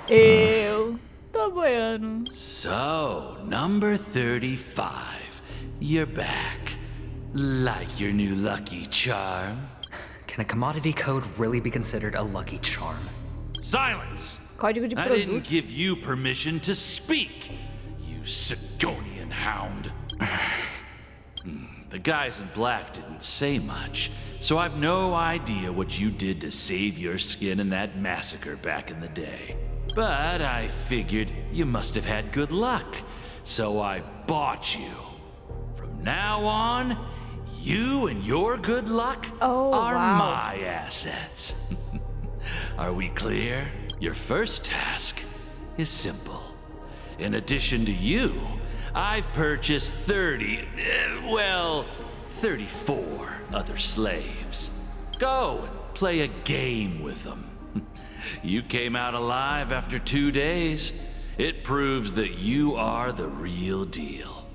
Eu tô boiando. So, number 35. You're back. Like your new lucky charm? Can a commodity code really be considered a lucky charm? Silence! Código de I didn't produto. give you permission to speak, you Sigonian hound. The guys in black didn't say much, so I've no idea what you did to save your skin in that massacre back in the day. But I figured you must have had good luck, so I bought you. From now on, you and your good luck are my assets. Are we clear? Your first task is simple. In addition to you, I've purchased 34 other slaves. Go and play a game with them. You came out alive after 2 days. It proves that you are the real deal.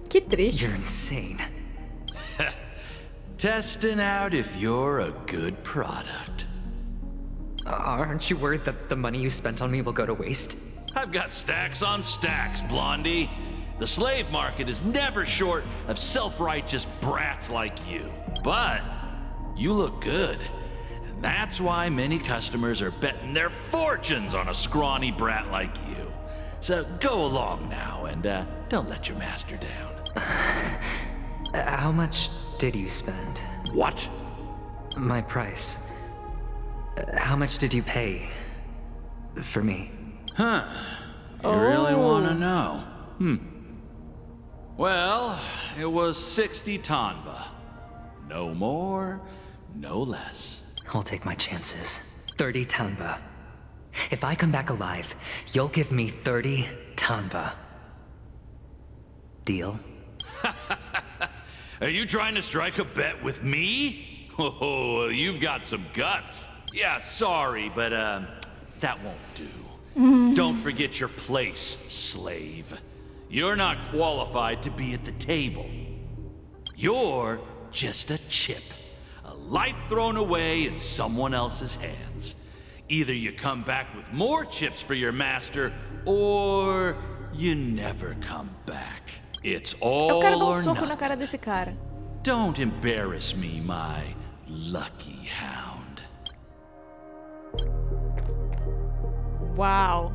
Que triste. You're insane. Testing out if you're a good product. Aren't you worried that the money you spent on me will go to waste? I've got stacks on stacks, Blondie. The slave market is never short of self-righteous brats like you. But you look good. And that's why many customers are betting their fortunes on a scrawny brat like you. So go along now and don't let your master down. How much did you spend? What? My price. How much did you pay for me? Huh. You really want to know? Well, it was 60 tanba. No more, no less. I'll take my chances. 30 tanba. If I come back alive, you'll give me 30 tanba. Deal? Are you trying to strike a bet with me? Oh, you've got some guts. Yeah, sorry, but that won't do. Don't forget your place, slave. You're not qualified to be at the table. You're just a chip. A life thrown away in someone else's hands. Either you come back with more chips for your master, or you never come back. It's all Eu quero dar or soco na nothing. cara desse cara. Don't embarrass me, my lucky hound. Uau.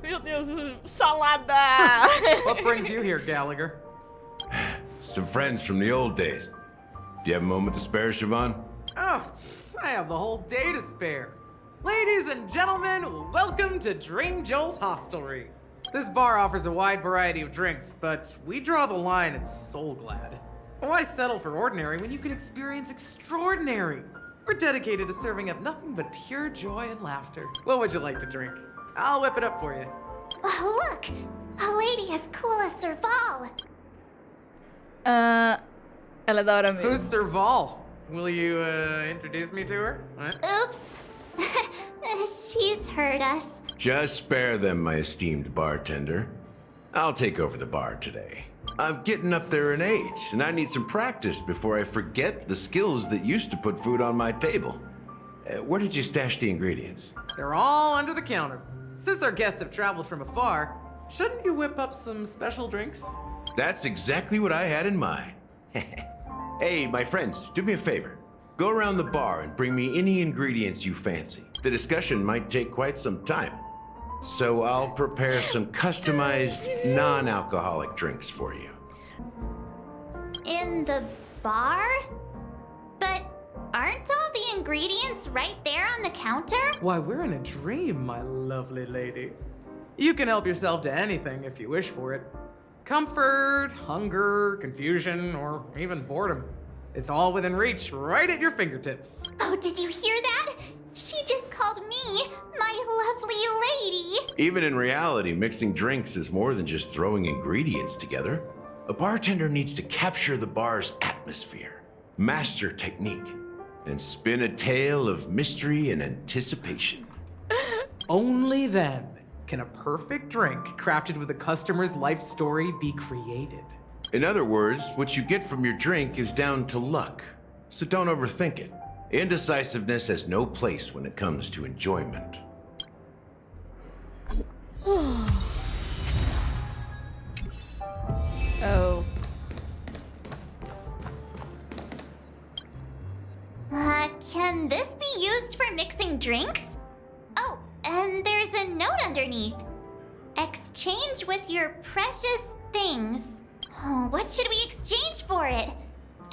Meu Deus, salada! What brings you here, Gallagher? Some friends from the old days. Do you have a moment to spare, Siobhan? Oh, I have the whole day to spare. Ladies and gentlemen, welcome to Dream Jolt Hostelry. This bar offers a wide variety of drinks, but we draw the line at Soulglad. Why settle for ordinary when you can experience extraordinary? We're dedicated to serving up nothing but pure joy and laughter. What would you like to drink? I'll whip it up for you. Oh, look! A lady as cool as Serval. Ela é da hora mesmo. Who's Serval? Will you, introduce me to her? What? Oops. She's heard us. Just spare them, my esteemed bartender. I'll take over the bar today. I'm getting up there in age, and I need some practice before I forget the skills that used to put food on my table. Where did you stash the ingredients? They're all under the counter. Since our guests have traveled from afar, shouldn't you whip up some special drinks? That's exactly what I had in mind. Hey, my friends, do me a favor. Go around the bar and bring me any ingredients you fancy. The discussion might take quite some time. So I'll prepare some customized, non-alcoholic drinks for you. In the bar? But aren't all the ingredients right there on the counter? Why, we're in a dream, my lovely lady. You can help yourself to anything if you wish for it. Comfort, hunger, confusion, or even boredom. It's all within reach, right at your fingertips. Oh, did you hear that? She just called me my lovely lady. Even in reality, mixing drinks is more than just throwing ingredients together. A bartender needs to capture the bar's atmosphere, master technique, and spin a tale of mystery and anticipation. Only then can a perfect drink crafted with a customer's life story be created. In other words, what you get from your drink is down to luck, so don't overthink it. Indecisiveness has no place when it comes to enjoyment. Oh. Can this be used for mixing drinks? Oh, and there's a note underneath. Exchange with your precious things. Oh, what should we exchange for it?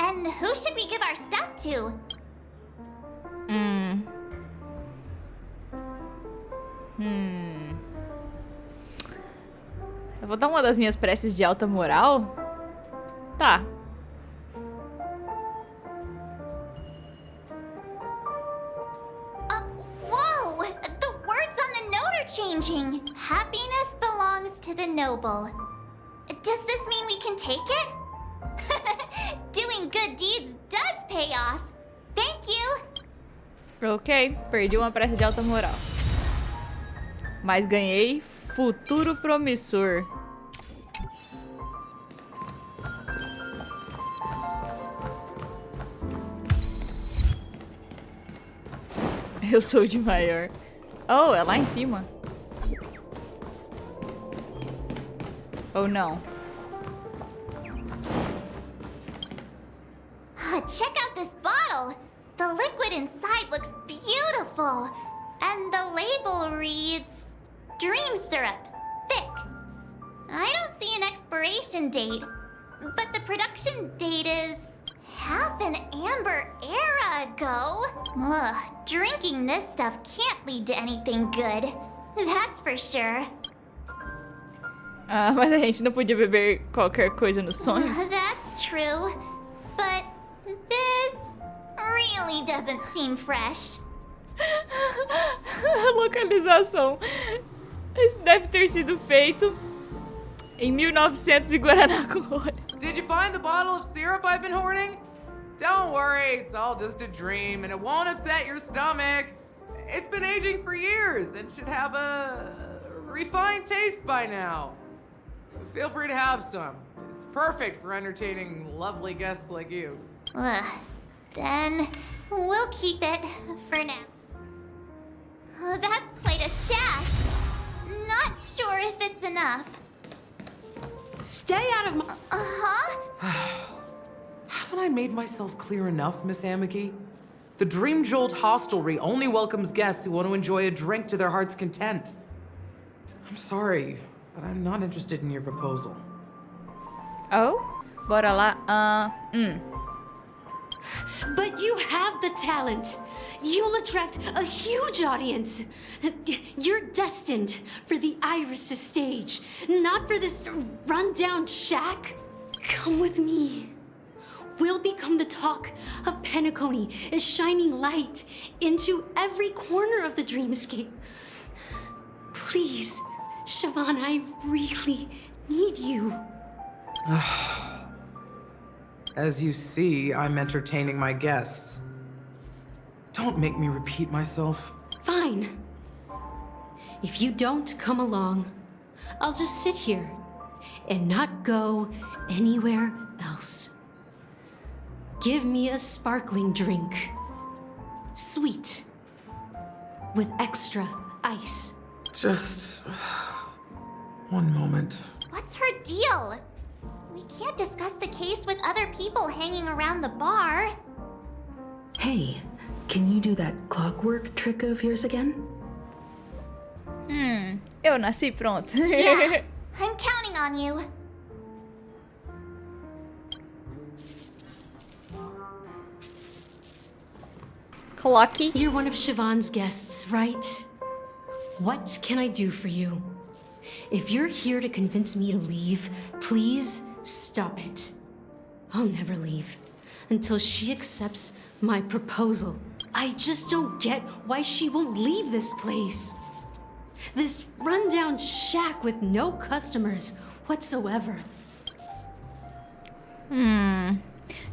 And who should we give our stuff to? Eu vou dar uma das minhas preces de alta moral? Tá. Whoa! The words on the note are changing. Happiness belongs to the noble. Does this mean we can take it? Doing good deeds does pay off. Thank you. Ok, perdi uma prece de alta moral. Mas ganhei futuro promissor. Eu sou de maior. Oh, é lá em cima. Ou não? Check out this bottle. The liquid inside looks beautiful. And the label reads Dream Syrup, thick. I don't see an expiration date, but the production date is half an amber era ago. Ugh, drinking this stuff can't lead to anything good. That's for sure. Ah, mas a gente não podia beber qualquer coisa no sonho. That's true. But this really doesn't seem fresh. A localização. Isso deve ter sido feito em 1900 e Guaraná com rolha. Did you find the bottle of syrup I've been hoarding? Don't worry, it's all just a dream and it won't upset your stomach. It's been aging for years and should have a refined taste by now. Feel free to have some. It's perfect for entertaining lovely guests like you. Then we'll keep it for now. That's quite a stash. Not sure if it's enough. Stay out of my... Uh-huh? Haven't I made myself clear enough, Miss Amiki? The Dream Jolt hostelry only welcomes guests who want to enjoy a drink to their heart's content. I'm sorry, but I'm not interested in your proposal. Oh? Bora lá. But you have the talent. You'll attract a huge audience. You're destined for the Iris' stage, not for this rundown shack. Come with me. We'll become the talk of Penacony, shining light into every corner of the dreamscape. Please, Siobhan, I really need you. As you see, I'm entertaining my guests. Don't make me repeat myself. Fine. If you don't come along, I'll just sit here and not go anywhere else. Give me a sparkling drink. Sweet. With extra ice. Just one moment. What's her deal? We can't discuss the case with other people hanging around the bar. Hey, can you do that clockwork trick of yours again? Eu nasci pronto. Yeah, I'm counting on you. Clocky. You're one of Siobhan's guests, right? What can I do for you? If you're here to convince me to leave, please stop it. I'll never leave until she accepts my proposal. I just don't get why she won't leave this place. This rundown shack with no customers whatsoever.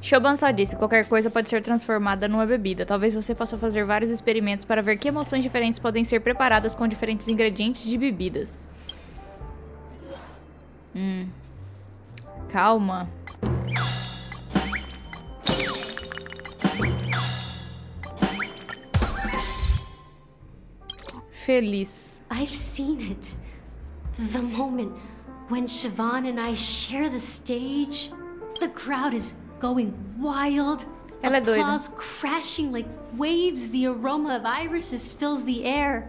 Siobhan só disse, qualquer coisa pode ser transformada numa bebida. Talvez você possa fazer vários experimentos para ver que emoções diferentes podem ser preparadas com diferentes ingredientes de bebidas. Calma. feliz. I've seen it. The moment when Siobhan and I share the stage, the crowd is going wild. Ela é doida. Applause crashing like waves. The aroma of irises fills the air.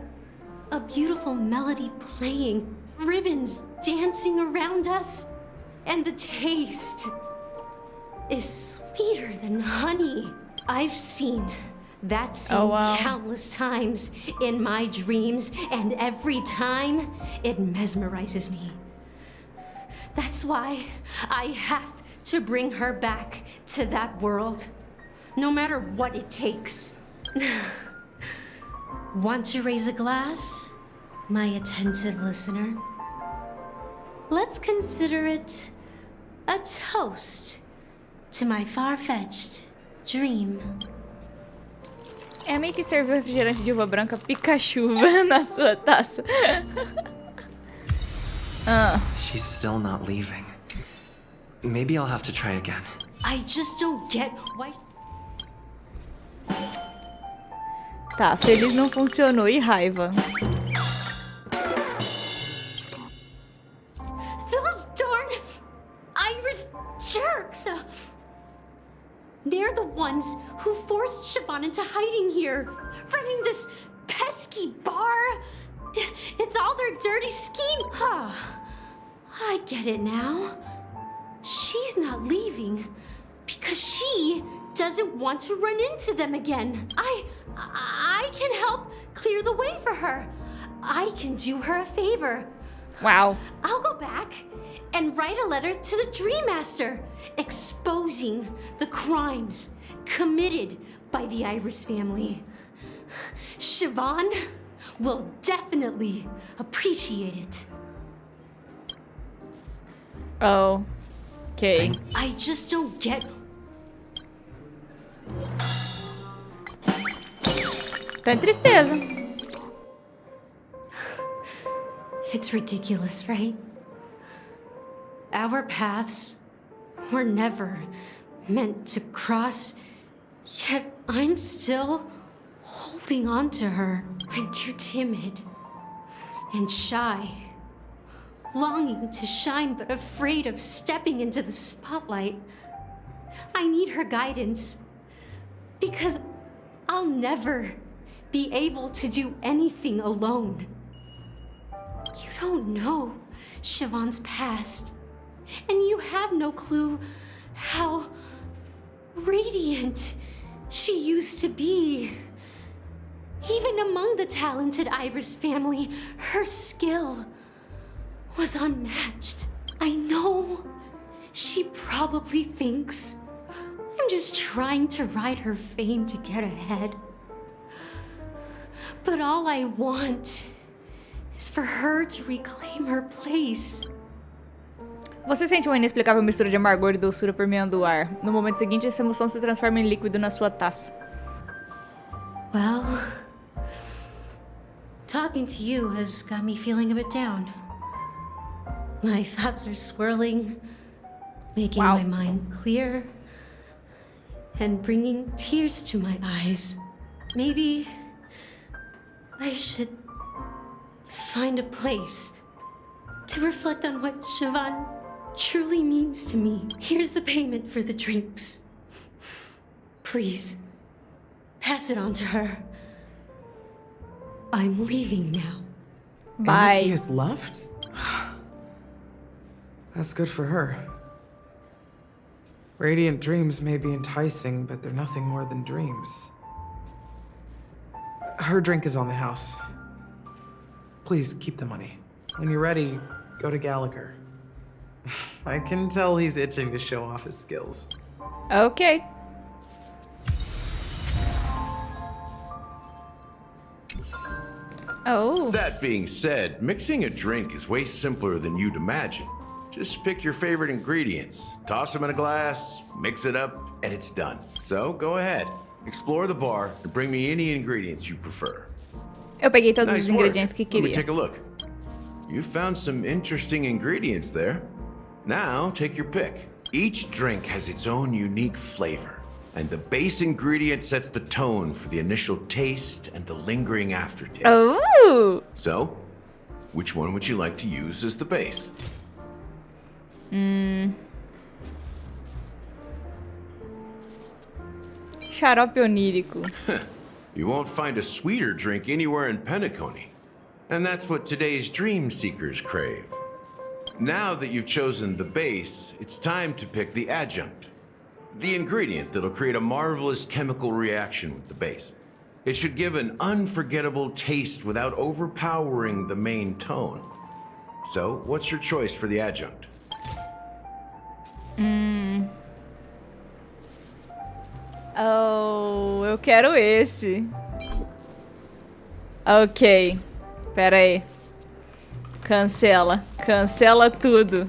A beautiful melody playing. Ribbons dancing around us. And the taste is sweeter than honey. I've seen that scene countless times in my dreams, and every time it mesmerizes me. That's why I have to bring her back to that world, no matter what it takes. Want to raise a glass, my attentive listener? Let's consider it a toast to my far-fetched dream. É meio que serviu refrigerante de uva branca Pikachu na sua taça. She's still not leaving. Maybe I'll have to try again. I just don't get why... Tá, feliz não funcionou. E raiva? Those darn Irish jerks! They're the ones who forced Siobhan into hiding here, running this pesky bar. It's all their dirty scheme. I get it now. She's not leaving because she doesn't want to run into them again. I can help clear the way for her. I can do her a favor. Wow. I'll go back and write a letter to the Dream Master, exposing the crimes committed by the Iris family. Siobhan will definitely appreciate it. Oh. Okay. I just don't get... Tá em tristeza. It's ridiculous, right? Our paths were never meant to cross, yet I'm still holding on to her. I'm too timid and shy, longing to shine but afraid of stepping into the spotlight. I need her guidance because I'll never be able to do anything alone. You don't know Siobhan's past, and you have no clue how radiant she used to be. Even among the talented Iris family, her skill was unmatched. I know she probably thinks I'm just trying to ride her fame to get ahead. But all I want is for her to reclaim her place. Você sente uma inexplicável mistura de amargor e doçura permeando o ar. No momento seguinte, essa emoção se transforma em líquido na sua taça. Well, talking to you has got me feeling a bit down. My thoughts are swirling, making my mind clear, and bringing tears to my eyes. Maybe I should find a place to reflect on what Siobhan truly means to me. Here's the payment for the drinks. Please, pass it on to her. I'm leaving now. Bye. He has left? That's good for her. Radiant dreams may be enticing, but they're nothing more than dreams. Her drink is on the house. Please keep the money. When you're ready, go to Gallagher. I can tell he's itching to show off his skills. Ok. Oh. That being said, mixing a drink is way simpler than you'd imagine. Just pick your favorite ingredients, toss them in a glass, mix it up, and it's done. So go ahead, explore the bar, and bring me any ingredients you prefer. Eu peguei todos Nice os ingredientes que work. Let me queria. take a look. You found some interesting ingredients there. Now, take your pick. Each drink has its own unique flavor. And the base ingredient sets the tone for the initial taste and the lingering aftertaste. Oh! So, which one would you like to use as the base? Xarope onírico. You won't find a sweeter drink anywhere in Penacony. And that's what today's dream seekers crave. Now that you've chosen the base, it's time to pick the adjunct. The ingredient that'll create a marvelous chemical reaction with the base. It should give an unforgettable taste without overpowering the main tone. So, what's your choice for the adjunct? Oh, eu quero esse. Ok. Pera aí. Cancela. Cancela tudo.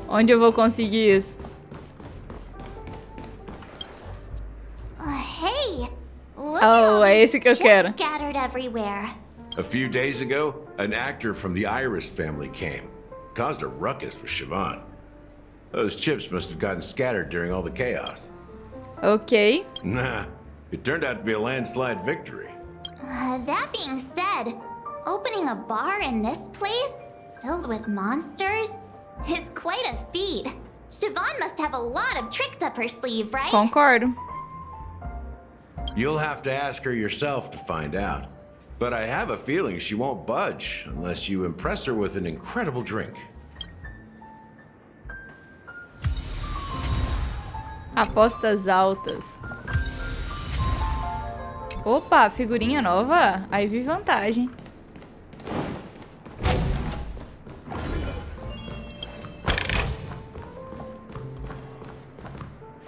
Onde eu vou conseguir isso? Hey, look at Oh, all é these esse que eu chips quero. scattered everywhere. A few days ago, an actor from the Iris family came. Caused a ruckus with Siobhan. Those chips must have gotten scattered during all the chaos. Ok. Nah, it turned out to be a landslide victory. That being said, opening a bar in this place, filled with monsters, is quite a feat. Siobhan must have a lot of tricks up her sleeve, right? Concordo. You'll have to ask her yourself to find out. But I have a feeling she won't budge unless you impress her with an incredible drink. Apostas altas. Opa, figurinha nova? Aí vi vantagem.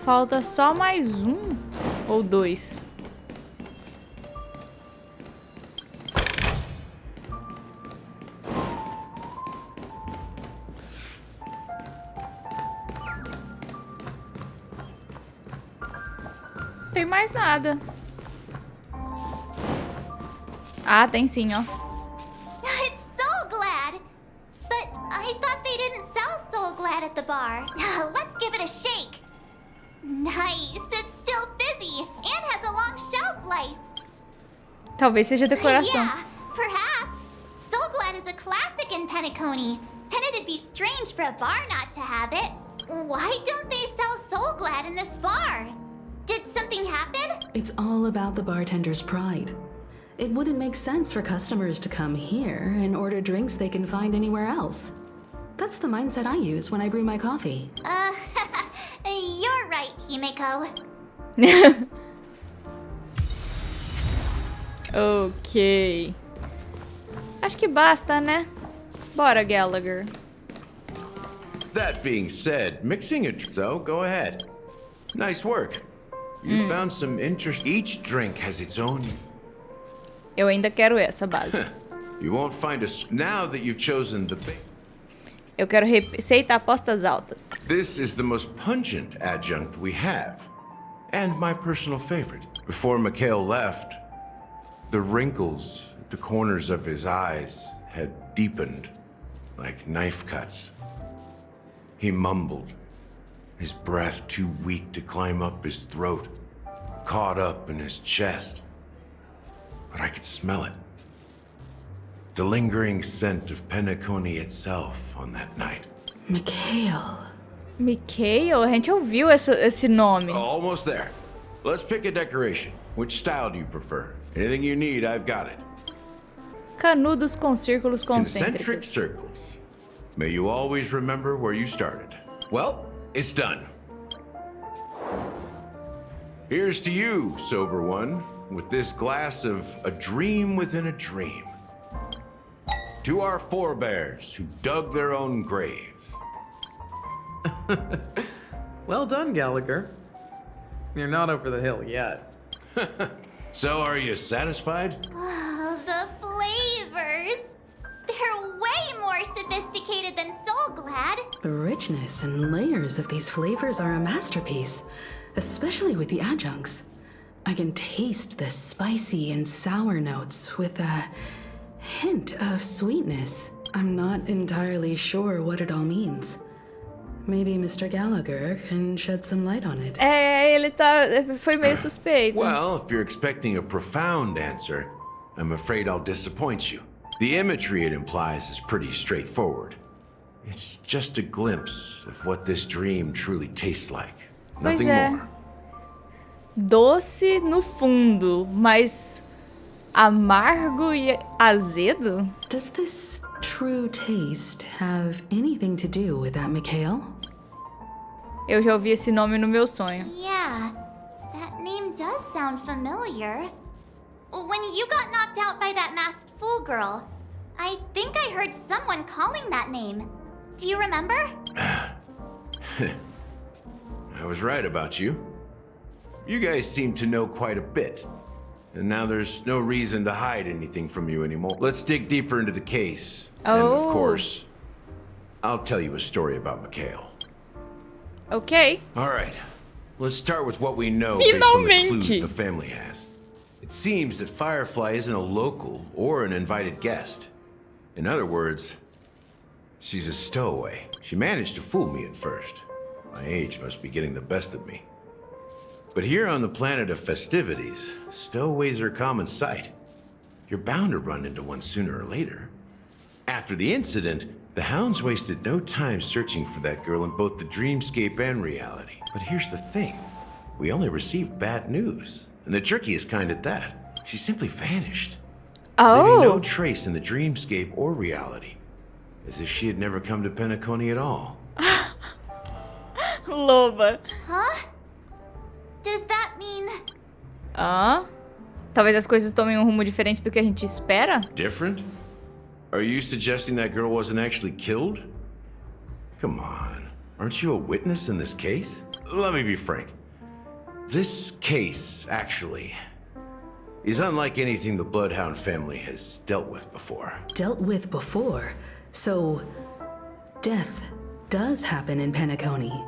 Falta só mais um ou dois. Tem mais nada. Ah, tem sim, ó. It's Soul Glad! But I thought they didn't sell Soul Glad at the bar. Let's give it a shake. Nice, it's still fizzy and has a long shelf life. Talvez seja decoração. Yeah, perhaps. Soul Glad is a classic in Penacony, and it'd be strange for a bar not to have it. Why don't they sell Soul Glad in this bar? Did something happen? It's all about the bartender's pride. It wouldn't make sense for customers to come here and order drinks they can find anywhere else. That's the mindset I use when I brew my coffee. You're right, Himeko. Ok. Acho que basta, né? Bora, Gallagher. That being said, mixing a so go ahead. Nice work. You found some interest. Each drink has its own. Eu ainda quero essa base. You won't find a. Now that you've chosen the. Eu quero receita apostas altas. This is the most pungent adjunct we have, and my personal favorite. Before Mikhail left, the wrinkles at the corners of his eyes had deepened like knife cuts. He mumbled, his breath too weak to climb up his throat, caught up in his chest. But I could smell it. The lingering scent of Penacony itself on that night. Mikhail. Mikhail? A gente ouviu esse nome. Almost there. Let's pick a decoration. Which style do you prefer? Anything you need, I've got it. Canudos com círculos Concentric concêntricos. circles. May you always remember where you started. Well, it's done. Here's to you, sober one, with this glass of a dream within a dream. To our forebears who dug their own grave. Well done, Gallagher. You're not over the hill yet. So are you satisfied? Oh, the flavors. They're way more sophisticated than Soul Glad. The richness and layers of these flavors are a masterpiece, especially with the adjuncts. I can taste the spicy and sour notes with a hint of sweetness. I'm not entirely sure what it all means. Maybe Mr. Gallagher can shed some light on it. Ele foi meio suspeito. Well, if you're expecting a profound answer, I'm afraid I'll disappoint you. The imagery it implies is pretty straightforward. It's just a glimpse of what this dream truly tastes like. Nothing more. Doce no fundo, mas amargo e azedo? Does this true taste have anything to do with that Mikhail? Eu já ouvi esse nome no meu sonho. Yeah, that name does sound familiar. When you got knocked out by that masked fool girl, I think I heard someone calling that name. Do you remember? I was right about you. You guys seem to know quite a bit. And now there's no reason to hide anything from you anymore. Let's dig deeper into the case. And of course, I'll tell you a story about Mikhail. Ok. All right. Let's start with what we know based on the clues the family has. It seems that Firefly isn't a local or an invited guest. In other words, she's a stowaway. She managed to fool me at first. My age must be getting the best of me. But here on the planet of festivities, stowaways are a common sight. You're bound to run into one sooner or later. After the incident, the hounds wasted no time searching for that girl in both the dreamscape and reality. But here's the thing. We only received bad news. And the trickiest kind at that. She simply vanished. Leaving no trace in the dreamscape or reality. As if she had never come to Penacony at all. Loba. Huh? Does that mean... Talvez as coisas tomem um rumo diferente do que a gente espera? Different? Are you suggesting that girl wasn't actually killed? Come on. Aren't you a witness in this case? Let me be frank. This case, actually, is unlike anything the Bloodhound family has dealt with before. Dealt with before? So, death does happen in Penacony,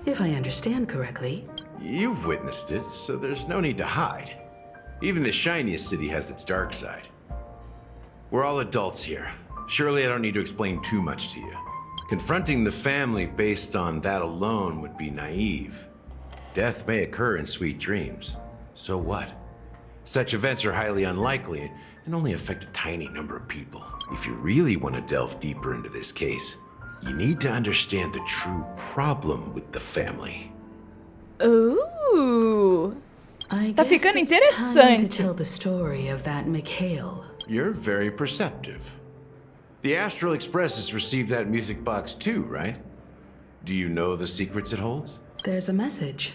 if I understand correctly. You've witnessed it, so there's no need to hide. Even the shiniest city has its dark side. We're all adults here. Surely I don't need to explain too much to you. Confronting the family based on that alone would be naive. Death may occur in sweet dreams. So what? Such events are highly unlikely and only affect a tiny number of people. If you really want to delve deeper into this case, you need to understand the true problem with the family. I Tá guess ficando it's time to interessante. tell the story of that Mikhail. You're very perceptive. The Astral Express has received that music box too, right? Do you know the secrets it holds? There's a message.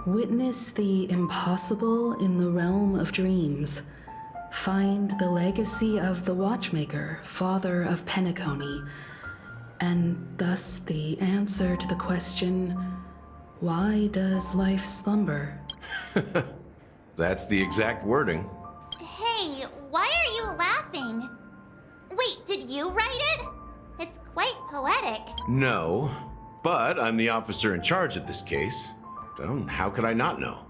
Witness the impossible in the realm of dreams. Find the legacy of the Watchmaker, father of Penacony, and thus the answer to the question, why does life slumber? That's the exact wording. Hey, why are you laughing? Wait, did you write it? It's quite poetic. No, but I'm the officer in charge of this case. So how could I not know?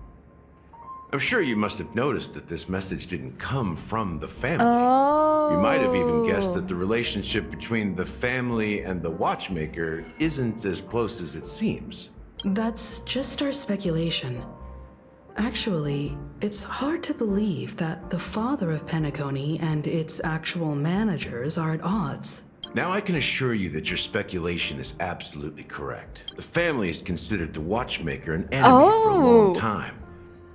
I'm sure you must have noticed that this message didn't come from the family. You might have even guessed that the relationship between the family and the Watchmaker isn't as close as it seems. That's just our speculation. Actually, it's hard to believe that the father of Penacony and its actual managers are at odds. Now I can assure you that your speculation is absolutely correct. The family has considered the Watchmaker an enemy for a long time.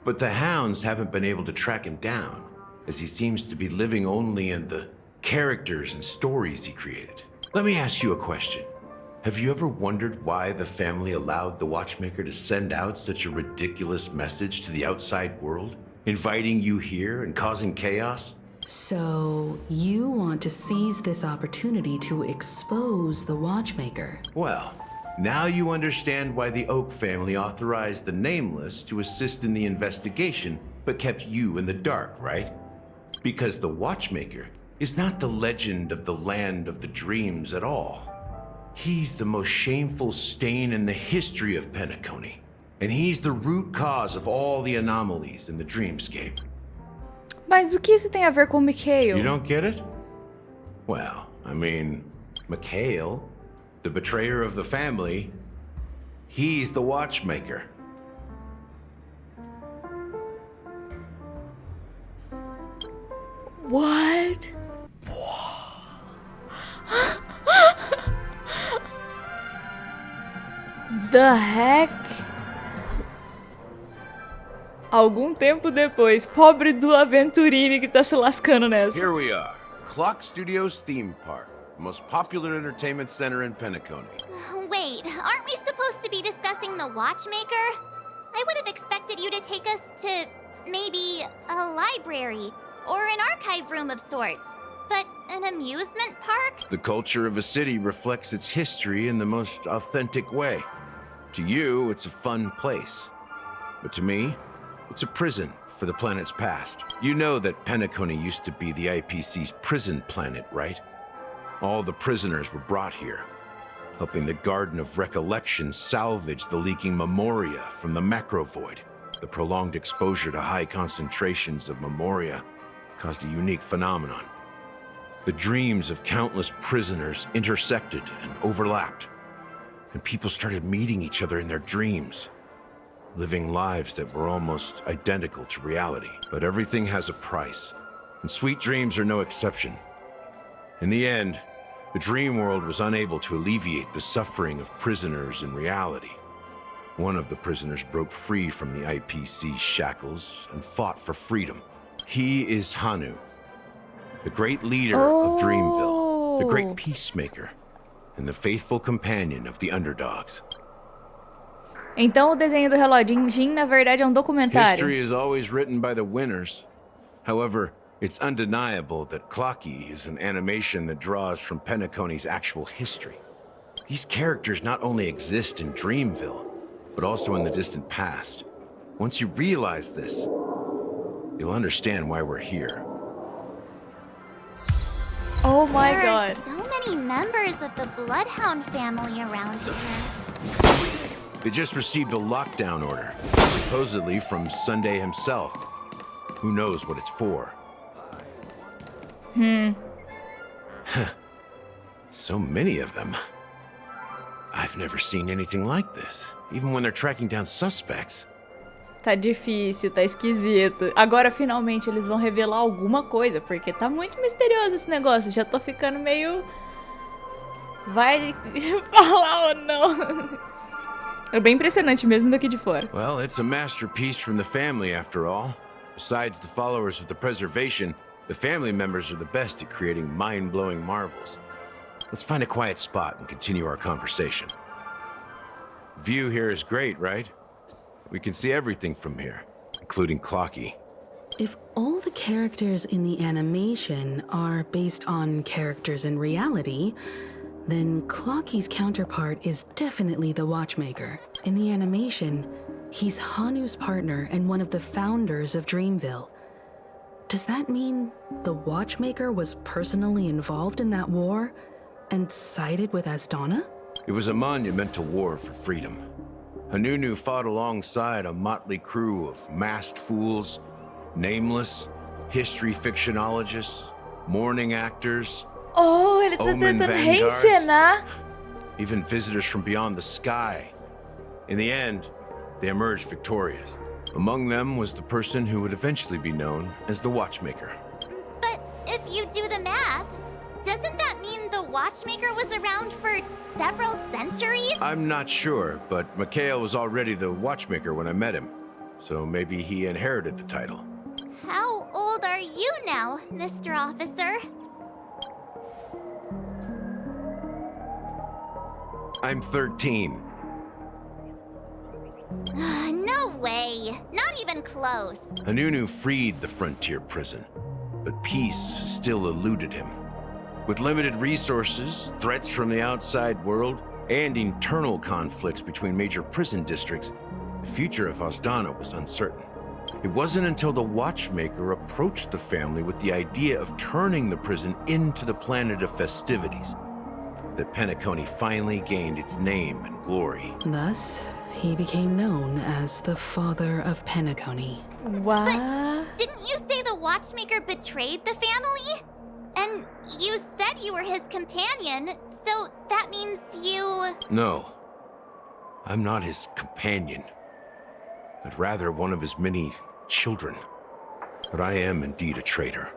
But the hounds haven't been able to track him down, as he seems to be living only in the characters and stories he created. Let me ask you a question. Have you ever wondered why the family allowed the Watchmaker to send out such a ridiculous message to the outside world, inviting you here and causing chaos? So, you want to seize this opportunity to expose the Watchmaker? Well, now you understand why the Oak family authorized the Nameless to assist in the investigation, but kept you in the dark, right? Because the Watchmaker is not the legend of the land of the dreams at all. He's the most shameful stain in the history of Penacony, and he's the root cause of all the anomalies in the dreamscape. Mas o que isso tem a ver com o Mikhail? You don't get it? Well, I mean, Mikhail, the betrayer of the family, he's the watchmaker. What? The heck? Algum tempo depois, pobre do Aventurini que tá se lascando nessa. Here we are, Clock Studios theme park, the most popular entertainment center in Penacony. Wait, aren't we supposed to be discussing the watchmaker? I would have expected you to take us to maybe a library or an archive room of sorts. But an amusement park? The culture of a city reflects its history in the most authentic way. To you, it's a fun place. But to me, it's a prison for the planet's past. You know that Penacony used to be the IPC's prison planet, right? All the prisoners were brought here, helping the Garden of Recollection salvage the leaking memoria from the macrovoid. The prolonged exposure to high concentrations of memoria caused a unique phenomenon. The dreams of countless prisoners intersected and overlapped, and people started meeting each other in their dreams, living lives that were almost identical to reality. But everything has a price, and sweet dreams are no exception. In the end, the dream world was unable to alleviate the suffering of prisoners in reality. One of the prisoners broke free from the IPC shackles and fought for freedom. He is Hanu, the great leader of Dreamville, the great peacemaker, and the faithful companion of the underdogs. Então o desenho do reloginho na verdade é um documentário. History is always written by the winners. However, it's undeniable that Clocky is an animation that draws from Penacony's actual history. These characters not only exist in Dreamville, but also in the distant past. Once you realize this, you'll understand why we're here. Oh my There god. are so many members of the Bloodhound family around here. They just received a lockdown order, supposedly from Sunday himself. Who knows what it's for? So many of them. I've never seen anything like this, even when they're tracking down suspects. Tá difícil, tá esquisito. Agora finalmente eles vão revelar alguma coisa, porque tá muito misterioso esse negócio. Já tô ficando meio... Vai falar ou não? É bem impressionante mesmo daqui de fora. Well, it's a masterpiece from the family after all. Besides the followers of the preservation, the family members are the best at creating mind-blowing marvels. Let's find a quiet spot and continue our conversation. View here is great, right? We can see everything from here, including Clocky. If all the characters in the animation are based on characters in reality, then Clocky's counterpart is definitely the Watchmaker. In the animation, he's Hanu's partner and one of the founders of Dreamville. Does that mean the Watchmaker was personally involved in that war and sided with Asdana? It was a monumental war for freedom. Hanunu fought alongside a motley crew of masked fools, nameless, history fictionologists, mourning actors, Oh, ele tá Omen tentando vanguards. reencenar. even visitors from beyond the sky. In the end, they emerged victorious. Among them was the person who would eventually be known as the Watchmaker. But if you do the math, doesn't that mean the Watchmaker was around for several centuries? I'm not sure, but Mikhail was already the Watchmaker when I met him, so maybe he inherited the title. How old are you now, Mr. Officer? I'm 13. No way. Not even close. Hanunu freed the frontier prison, but peace still eluded him. With limited resources, threats from the outside world, and internal conflicts between major prison districts, the future of Asdana was uncertain. It wasn't until the Watchmaker approached the family with the idea of turning the prison into the planet of festivities that Penacony finally gained its name and glory. Thus, he became known as the father of Penacony. What? Didn't you say the watchmaker betrayed the family? And you said you were his companion, so that means you... No. I'm not his companion, but rather one of his many children. But I am indeed a traitor.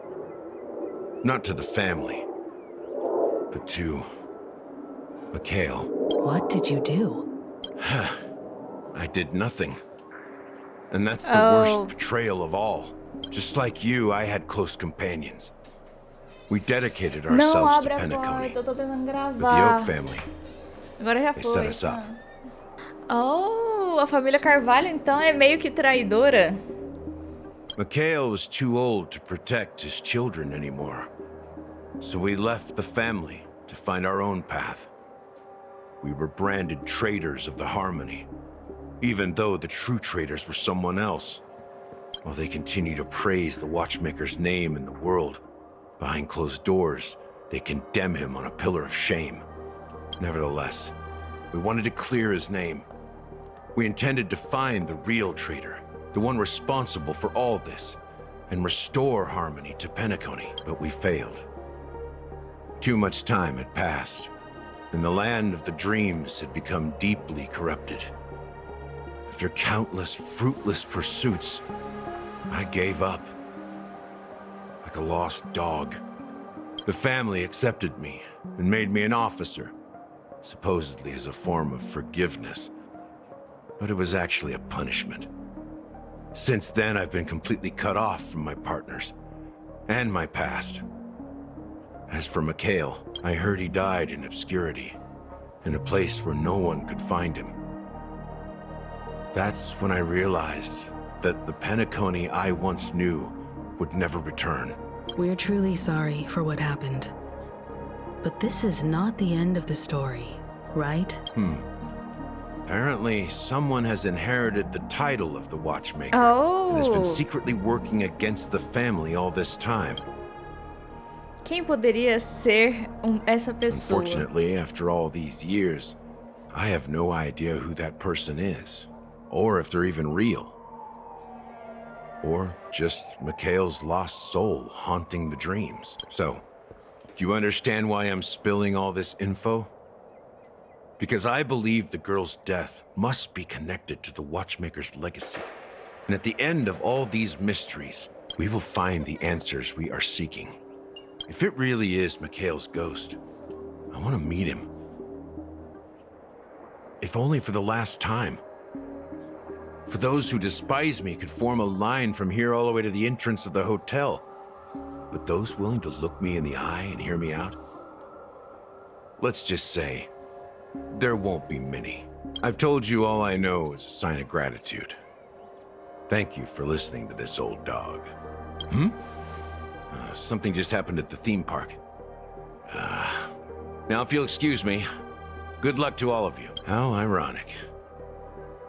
Not to the family, but to Mikhail. What did you do? I did nothing. And that's the worst betrayal of all. Just like you, I had close companions. We dedicated ourselves to Penacony. Tô tentando But the gravar. Oak family, Agora já they foi. set us up. Oh, a família Carvalho então é meio que traidora. Mikhail was too old to protect his children anymore. So we left the family to find our own path. We were branded traitors of the Harmony, even though the true traitors were someone else. While they continue to praise the Watchmaker's name in the world, behind closed doors, they condemn him on a pillar of shame. Nevertheless, we wanted to clear his name. We intended to find the real traitor, the one responsible for all this, and restore harmony to Penacony, but we failed. Too much time had passed, and the land of the dreams had become deeply corrupted. After countless fruitless pursuits, I gave up. Like a lost dog. The family accepted me and made me an officer, supposedly as a form of forgiveness. But it was actually a punishment. Since then, I've been completely cut off from my partners and my past. As for Mikhail, I heard he died in obscurity, in a place where no one could find him. That's when I realized that the Penacony I once knew would never return. We're truly sorry for what happened. But this is not the end of the story, right? Apparently, someone has inherited the title of the Watchmaker and has Oh. been secretly working against the family all this time. Quem poderia ser essa pessoa? Unfortunately, after all these years, I have no idea who that person is, or if they're even real. Or just Mikhail's lost soul haunting the dreams. So, do you understand why I'm spilling all this info? Because I believe the girl's death must be connected to the Watchmaker's legacy. And at the end of all these mysteries, we will find the answers we are seeking. If it really is Mikhail's ghost, I want to meet him. If only for the last time. For those who despise me could form a line from here all the way to the entrance of the hotel. But those willing to look me in the eye and hear me out? Let's just say, there won't be many. I've told you all I know is a sign of gratitude. Thank you for listening to this old dog. Something just happened at the theme park. Now if you'll excuse me, good luck to all of you. How ironic.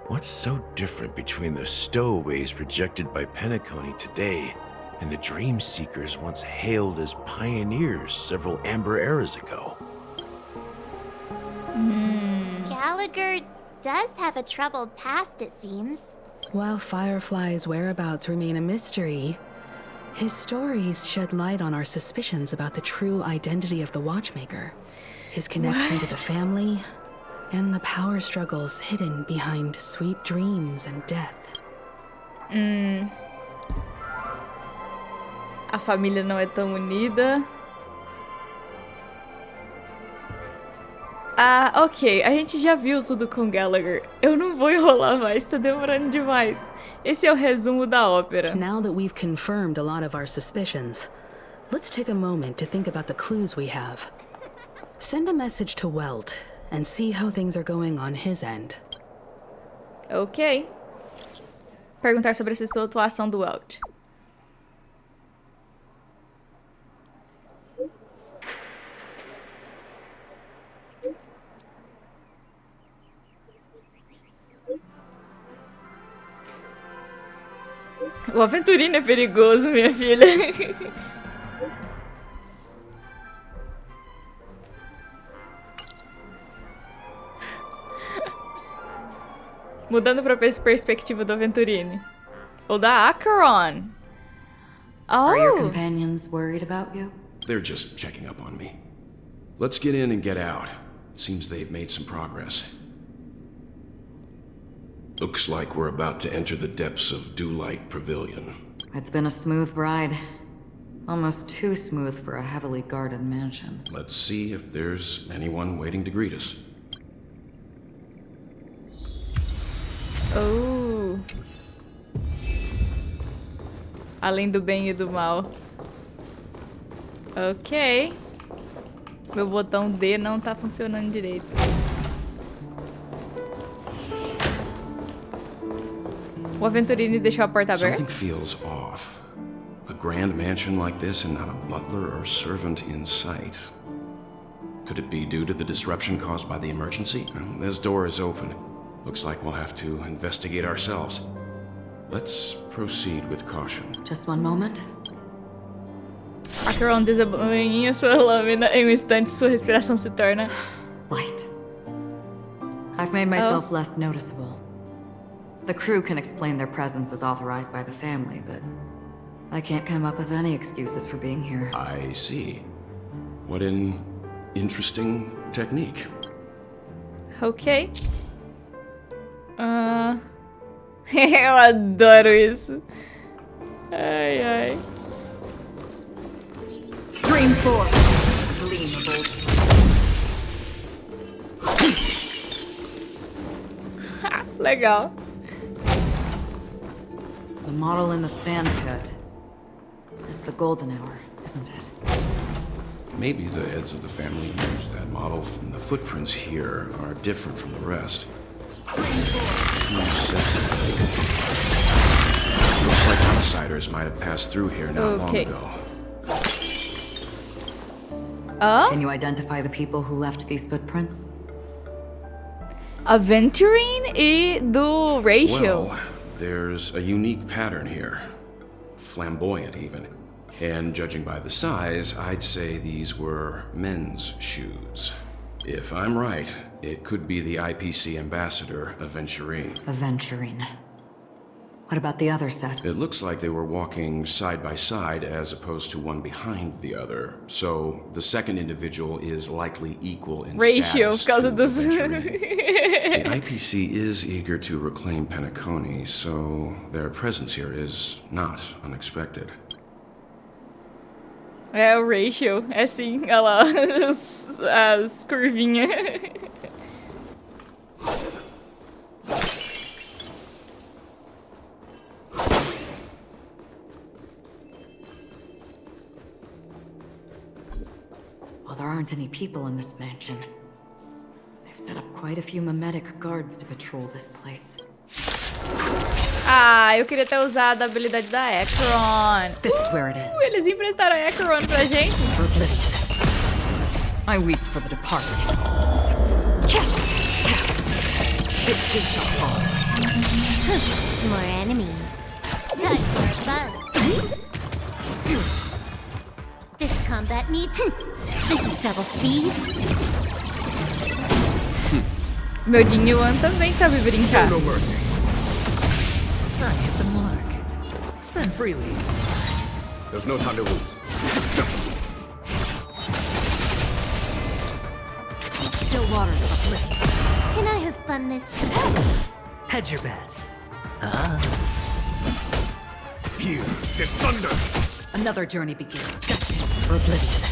What's so different between the stowaways projected by Penacony today and the dream seekers once hailed as pioneers several amber eras ago? Gallagher does have a troubled past, it seems. While Firefly's whereabouts remain a mystery, his stories shed light on our suspicions about the true identity of the Watchmaker, his connection to the family, and the power struggles hidden behind sweet dreams and death. A família não é tão unida. Ah, ok. A gente já viu tudo com Gallagher. Eu não vou enrolar mais, tá demorando demais. Esse é o resumo da ópera. Now that we've confirmed a lot of our suspicions, let's take a moment to think about the clues we have. Send a message to Welt and see how things are going on his end. Ok. Perguntar sobre a sua atuação do Welt. O aventurino é perigoso, minha filha. Mudando pra perspectiva do aventurino. Ou da Acheron. Are your Oh, companions worried about you? They're just checking up on me. Let's get in and get out. Seems they've made some progress. Looks like we're about to enter the depths of Dewlight Pavilion. It's been a smooth ride. Almost too smooth for a heavily guarded mansion. Let's see if there's anyone waiting to greet us. oh. Além do bem e do mal. Ok. Meu botão D não tá funcionando direito. O Aventurini deixou a porta aberta. Something feels off. A grand mansion like this and not a butler or servant in sight. Could it be due to the disruption caused by the emergency? This door is open. Looks like we'll have to investigate ourselves. Let's proceed with caution. Just one moment. Acheron desabainha sua lâmina. Em um instante, sua respiração se torna... Light. I've made myself less noticeable. The crew can explain their presence as authorized by the family, but I can't come up with any excuses for being here. I see. What an interesting technique. Ok. Eu adoro isso. Ai, ai. Stream forth, gleamable. Legal. The model in the sand pit. It's the golden hour, isn't it? Maybe the heads of the family used that model, and the footprints here are different from the rest. Looks like outsiders might have passed through here not long ago. Can you identify the people who left these footprints? Aventurini e do Rachel. Well, there's a unique pattern here. Flamboyant, even. And judging by the size, I'd say these were men's shoes. If I'm right, it could be the IPC ambassador, Aventurini. Aventurini. What about the other set? It looks like they were walking side by side as opposed to one behind the other. So the second individual is likely equal in Ratio, status por causa to dos... Aventurini. The IPC is eager to reclaim Penacony, so their presence here is not unexpected. É o Rachel, é sim, olha lá, as curvinhas. Well, there aren't any people in this mansion. They've set up quite a few mimetic guards to patrol this place. Ah, eu queria ter usado a habilidade da Acheron. This is where it ends. Eles emprestaram a Acheron pra gente. I weep for the departed. This gate shall fall. More enemies. Time for a buzz. This combat needs... This is double speed. Meu Dinhuan também sabe brincar. No mercy. I hit the mark. Spend freely. There's no time to lose. Still waters uplift. Can I have fun this time? Hedge your bets. Here, there's thunder. Another journey begins. Destined for oblivion.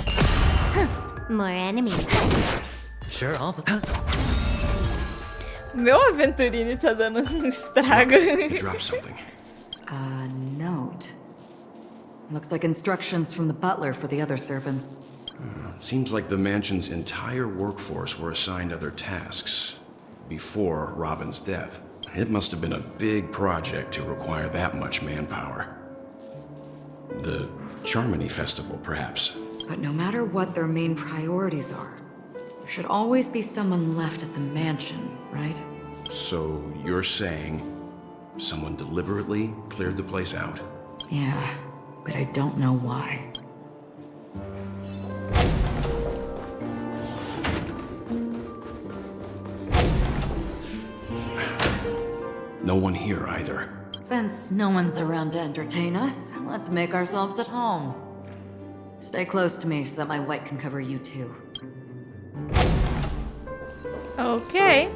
More enemies. Sure, I'll... Meu Aventurini tá dando um estrago. You dropped something. A note. Looks like instructions from the butler for the other servants. Seems like the mansion's entire workforce were assigned other tasks before Robin's death. It must have been a big project to require that much manpower. The Charmony Festival, perhaps. But no matter what their main priorities are, there should always be someone left at the mansion, right? So you're saying someone deliberately cleared the place out? Yeah, but I don't know why. No one here either. Since no one's around to entertain us, let's make ourselves at home. Stay close to me so that my white can cover you too. Ok.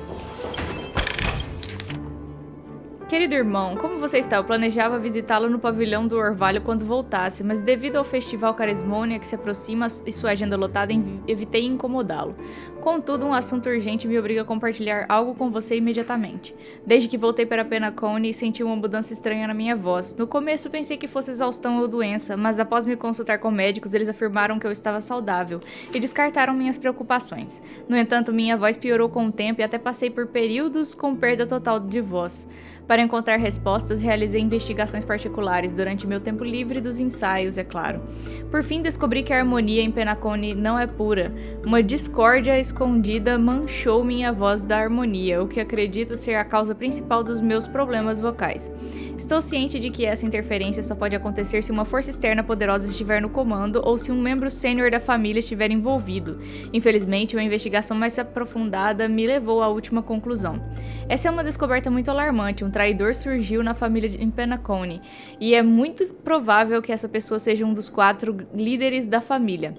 Querido irmão, como você está? Eu planejava visitá-lo no pavilhão do Orvalho quando voltasse, mas devido ao festival Carismônia que se aproxima e sua agenda lotada, evitei incomodá-lo. Contudo, um assunto urgente me obriga a compartilhar algo com você imediatamente. Desde que voltei para Penacony, senti uma mudança estranha na minha voz. No começo pensei que fosse exaustão ou doença, mas após me consultar com médicos, eles afirmaram que eu estava saudável e descartaram minhas preocupações. No entanto, minha voz piorou com o tempo e até passei por períodos com perda total de voz. Para encontrar respostas, realizei investigações particulares durante meu tempo livre dos ensaios, é claro. Por fim, descobri que a harmonia em Penacony não é pura. Uma discórdia escondida manchou minha voz da harmonia, o que acredito ser a causa principal dos meus problemas vocais. Estou ciente de que essa interferência só pode acontecer se uma força externa poderosa estiver no comando ou se um membro sênior da família estiver envolvido. Infelizmente, uma investigação mais aprofundada me levou à última conclusão. Essa é uma descoberta muito alarmante. Um traidor surgiu na família em Penacony, e é muito provável que essa pessoa seja um dos 4 líderes da família.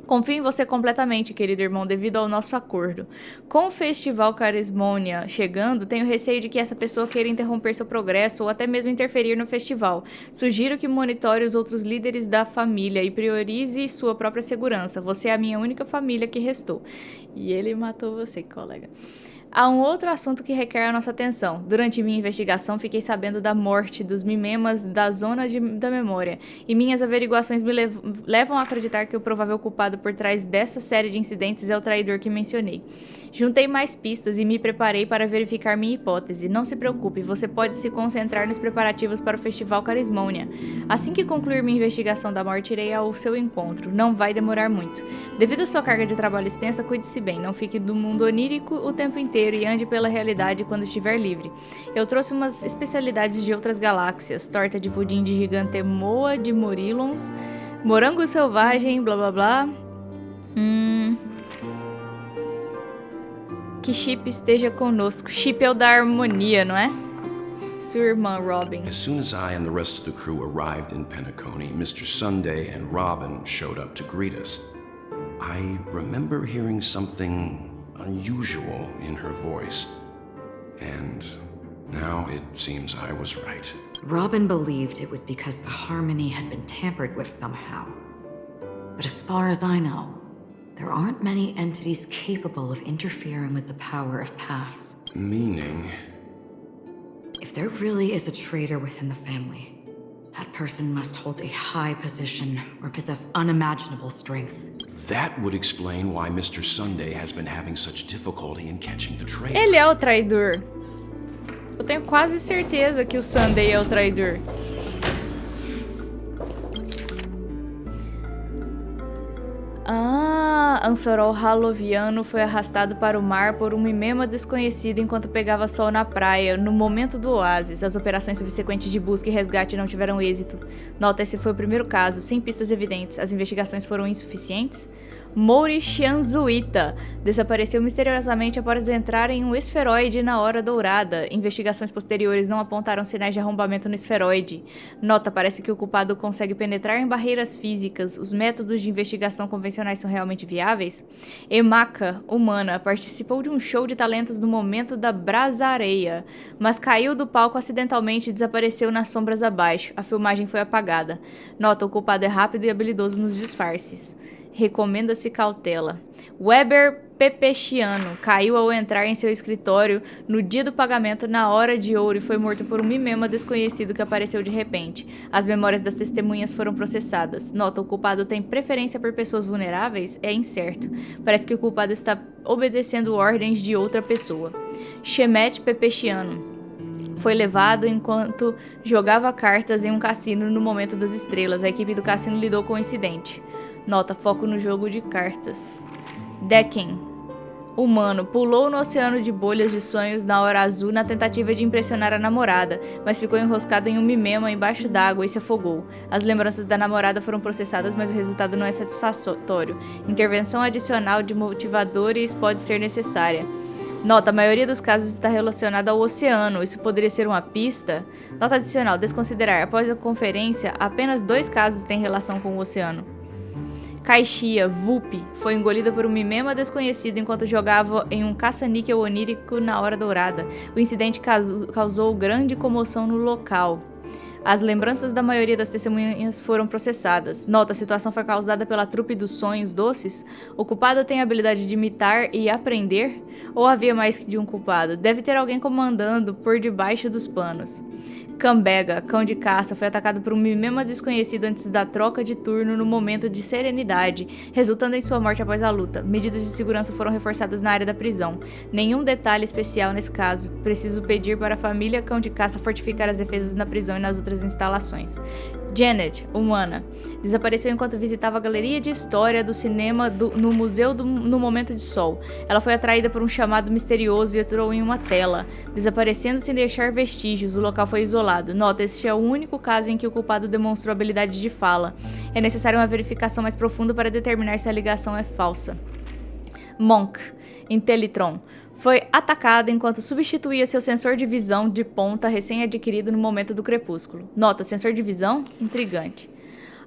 Confio em você completamente, querido irmão, devido ao nosso acordo. Com o festival Carismônia chegando, tenho receio de que essa pessoa queira interromper seu progresso ou até mesmo interferir no festival. Sugiro que monitore os outros líderes da família e priorize sua própria segurança. Você é a minha única família que restou. E ele matou você, colega. Há um outro assunto que requer a nossa atenção. Durante minha investigação, fiquei sabendo da morte dos mimemas da zona da memória, e minhas averiguações me levam a acreditar que o provável culpado por trás dessa série de incidentes é o traidor que mencionei. Juntei mais pistas e me preparei para verificar minha hipótese. Não se preocupe, você pode se concentrar nos preparativos para o Festival Carismônia. Assim que concluir minha investigação da morte, irei ao seu encontro. Não vai demorar muito. Devido à sua carga de trabalho extensa, cuide-se bem. Não fique do mundo onírico o tempo inteiro e ande pela realidade quando estiver livre. Eu trouxe umas especialidades de outras galáxias. Torta de pudim de gigante moa de morilons, morango selvagem, blá blá blá. Que Chip esteja conosco. Chip é o da harmonia, não é? Sua irmã Robin. As soon as I and the rest of the crew arrived in Penacony, Mr. Sunday and Robin showed up to greet us. I remember hearing something unusual in her voice, and now it seems I was right. Robin believed it was because the harmony had been tampered with somehow. But as far as I know, there aren't many entities capable of interfering with the power of paths. Meaning? If there really is a traitor within the family, that person must hold a high position or possess unimaginable strength. That would explain why Mr. Sunday has been having such difficulty in catching the traitor. Ele é o traidor. Eu tenho quase certeza que o Sunday é o traidor. Ansorol Haloviano foi arrastado para o mar por um mimema desconhecido enquanto pegava sol na praia, no momento do oásis. As operações subsequentes de busca e resgate não tiveram êxito. Nota, esse foi o primeiro caso, sem pistas evidentes. As investigações foram insuficientes? Mori Xianzuita desapareceu misteriosamente após entrar em um esferoide na hora dourada. Investigações posteriores não apontaram sinais de arrombamento no esferoide. Nota, parece que o culpado consegue penetrar em barreiras físicas. Os métodos de investigação convencionais são realmente viáveis? Emaka, humana, participou de um show de talentos no momento da brasareia, mas caiu do palco acidentalmente e desapareceu nas sombras abaixo. A filmagem foi apagada. Nota, o culpado é rápido e habilidoso nos disfarces. Recomenda-se cautela. Weber Pepechiano caiu ao entrar em seu escritório no dia do pagamento na hora de ouro e foi morto por um mimema desconhecido que apareceu de repente. As memórias das testemunhas foram processadas. Nota, o culpado tem preferência por pessoas vulneráveis? É incerto. Parece que o culpado está obedecendo ordens de outra pessoa. Shemet Pepechiano foi levado enquanto jogava cartas em um cassino no momento das estrelas. A equipe do cassino lidou com o incidente. Nota, foco no jogo de cartas. Deixem, humano, pulou no oceano de bolhas de sonhos na hora azul na tentativa de impressionar a namorada, mas ficou enroscado em um mimema embaixo d'água e se afogou. As lembranças da namorada foram processadas, mas o resultado não é satisfatório. Intervenção adicional de motivadores pode ser necessária. Nota, a maioria dos casos está relacionada ao oceano. Isso poderia ser uma pista? Nota adicional, desconsiderar. Após a conferência, apenas 2 casos têm relação com o oceano. Caixia, Vup, foi engolida por um mimema desconhecido enquanto jogava em um caça-níquel onírico na Hora Dourada. O incidente causou grande comoção no local. As lembranças da maioria das testemunhas foram processadas. Nota, a situação foi causada pela trupe dos sonhos doces? O culpado tem a habilidade de imitar e aprender? Ou havia mais de um culpado? Deve ter alguém comandando por debaixo dos panos. Cambega, cão de caça, foi atacado por um mimema desconhecido antes da troca de turno no momento de serenidade, resultando em sua morte após a luta. Medidas de segurança foram reforçadas na área da prisão. Nenhum detalhe especial nesse caso. Preciso pedir para a família cão de caça fortificar as defesas na prisão e nas outras instalações. Janet, humana, desapareceu enquanto visitava a galeria de história do cinema no museu no momento de sol. Ela foi atraída por um chamado misterioso e entrou em uma tela, desaparecendo sem deixar vestígios. O local foi isolado. Nota, este é o único caso em que o culpado demonstrou habilidade de fala. É necessária uma verificação mais profunda para determinar se a ligação é falsa. Monk, Intellitron, foi atacada enquanto substituía seu sensor de visão de ponta recém-adquirido no momento do crepúsculo. Nota, sensor de visão? Intrigante.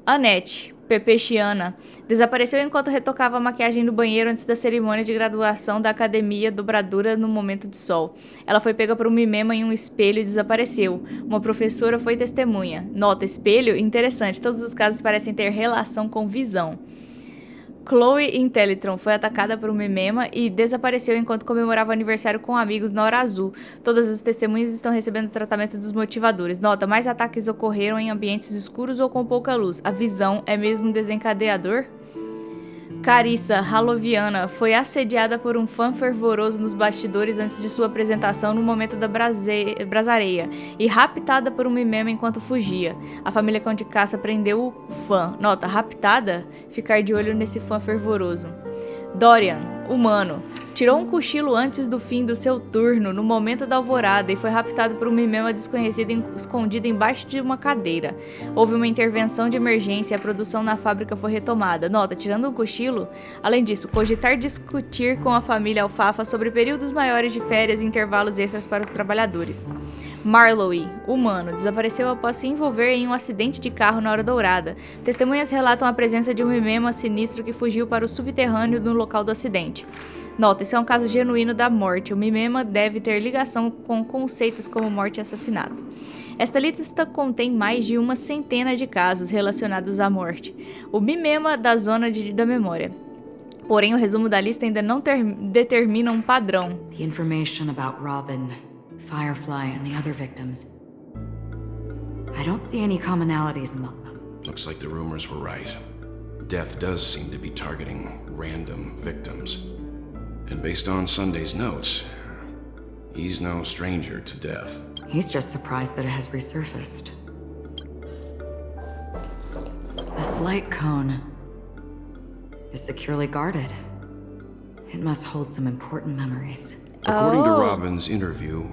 Annette, Pepechiana, desapareceu enquanto retocava a maquiagem no banheiro antes da cerimônia de graduação da Academia Dobradura no momento de sol. Ela foi pega por um mimema em um espelho e desapareceu. Uma professora foi testemunha. Nota, espelho? Interessante, todos os casos parecem ter relação com visão. Chloe Intellitron foi atacada por um mimema e desapareceu enquanto comemorava o aniversário com amigos na hora azul. Todas as testemunhas estão recebendo tratamento dos motivadores. Nota, mais ataques ocorreram em ambientes escuros ou com pouca luz. A visão é mesmo um desencadeador? Carissa Haloviana foi assediada por um fã fervoroso nos bastidores antes de sua apresentação no momento da brasareia e raptada por um mimema enquanto fugia. A família cão de caça prendeu o fã. Nota, raptada? Ficar de olho nesse fã fervoroso. Dorian, humano, tirou um cochilo antes do fim do seu turno, no momento da alvorada, e foi raptado por um mimema desconhecido escondido embaixo de uma cadeira. Houve uma intervenção de emergência e a produção na fábrica foi retomada. Nota, tirando um cochilo? Além disso, cogitar discutir com a família Alfafa sobre períodos maiores de férias e intervalos extras para os trabalhadores. Marlowe, humano, desapareceu após se envolver em um acidente de carro na Hora Dourada. Testemunhas relatam a presença de um mimema sinistro que fugiu para o subterrâneo no local do acidente. Nota, isso é um caso genuíno da morte. O mimema deve ter ligação com conceitos como morte e assassinato. Esta lista contém mais de 100 de casos relacionados à morte. O mimema da zona da memória. Porém, o resumo da lista ainda não determina um padrão. The information about Robin, Firefly and the other victims. I don't see any commonalities among them. Looks like the rumors were right. Death does seem to be targeting random victims. And based on Sunday's notes, he's no stranger to death. He's just surprised that it has resurfaced. This light cone is securely guarded. It must hold some important memories. According to Robin's interview,